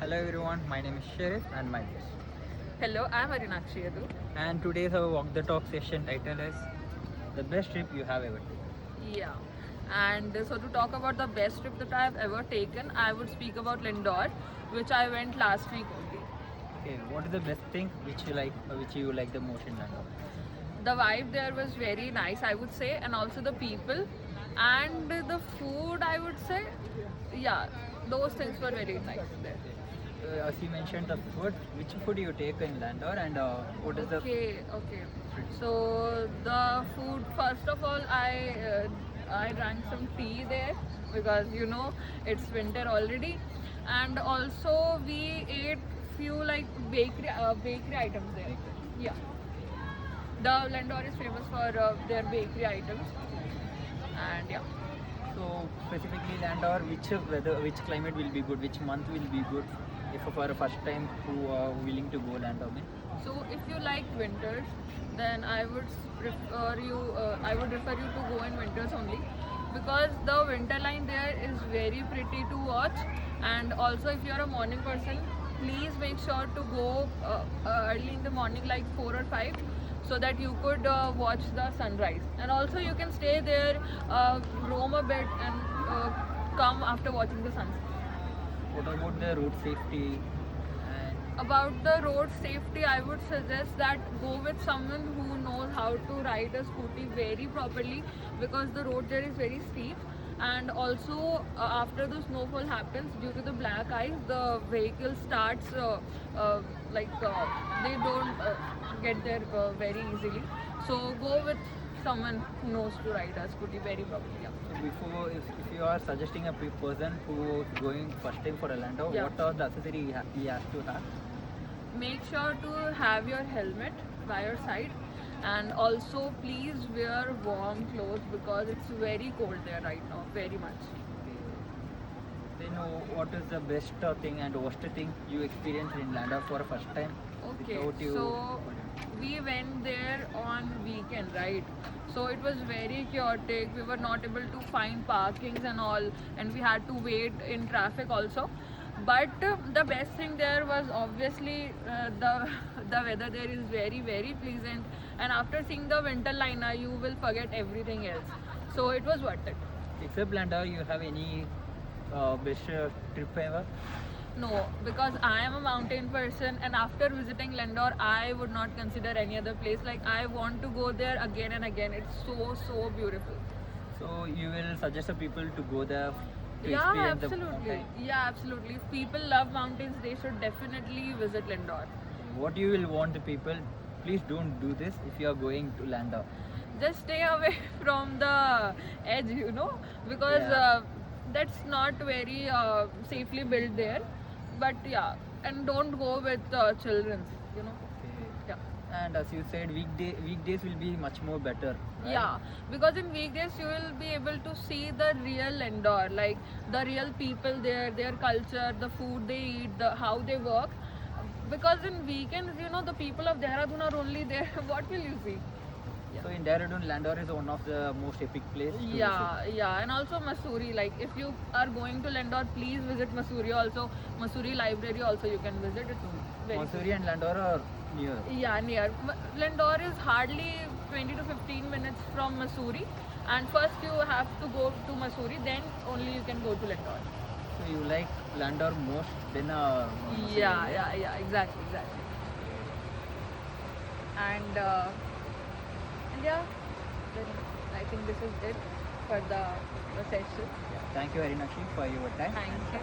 Hello everyone, my name is Sharif and my guest. Hello, I'm Arinakshi Yadu. And today's our Walk the Talk session title is The Best Trip You Have Ever Taken. Yeah. And so to talk about the best trip that I have ever taken, I would speak about Lindor, which I went last week only. Okay, what is the best thing which you like the most in London? The vibe there was very nice, I would say, and also the people and the food, I would say. Yeah, those things were very nice there. As you mentioned the food, which food you take in Landor and what is the Okay. So the food, first of all, I drank some tea there because it's winter already, and also we ate few like bakery items there. Yeah, the Landor is famous for their bakery items, and yeah. so specifically Landor, which weather, which climate will be good, which month will be good if for a first time who are willing to go Landor? So if you like winters, then I would refer you to go in winters only, because the winter line there is very pretty to watch. And also if you are a morning person, please make sure to go early in the morning, like 4 or 5, so that you could watch the sunrise. And also you can stay there, roam a bit, and come after watching the sunset. What about the road safety? And About the road safety, I would suggest that go with someone who knows how to ride a scooty very properly, because the road there is very steep. And also after the snowfall happens, due to the black ice, the vehicle starts they don't get there very easily. So go with someone who knows to ride a scooty very properly. Yeah. so before, if you are suggesting a person who is going first time for a Landor, Yeah. what are the accessory he has to have? Make sure to have your helmet by your side, and also please wear warm clothes because it's very cold there right now, very much. Then what is the best thing and worst thing you experienced in Landor for a first time? Okay, Without you. so we went there on weekend, right? So it was very chaotic. We were not able to find parkings and all, and we had to wait in traffic also. But the best thing there was obviously the weather there is very very pleasant, and after seeing the winter liner, you will forget everything else. So it was worth it. Except Landor, you have any best trip ever? No, because I am a mountain person, and after visiting Lendor, I would not consider any other place. Like, I want to go there again and again. It's so beautiful. So you will suggest the people to go there to Yeah, experience the absolutely. mountain. Yeah, absolutely. If people love mountains, they should definitely visit Lendor. What you will want the people? Please don't do this if you are going to Landor. Just stay away from the edge, because Yeah. that's not very safely built there. But yeah, and don't go with children. Okay. Yeah. And as you said, weekdays will be much more better. Right? Yeah, because in weekdays you will be able to see the real Indore, like the real people there, their culture, the food they eat, the how they work. Because in weekends, the people of Dehradun are only there. What will you see? So in Dehradun, Landor is one of the most epic place to Yeah, and also Mussoorie. Like if you are going to Lendor, please visit Mussoorie also. Mussoorie Library also you can visit. It's visit. very Mussoorie and Landor are near. Yeah, near. Lendor is hardly 20 to 15 minutes from Mussoorie, and first you have to go to Mussoorie, then only you can go to Lendor. So you like Landor most than Mussoorie? Yeah, exactly. And yeah, then I think this is it for the session. Thank you very much for your time. Thank you.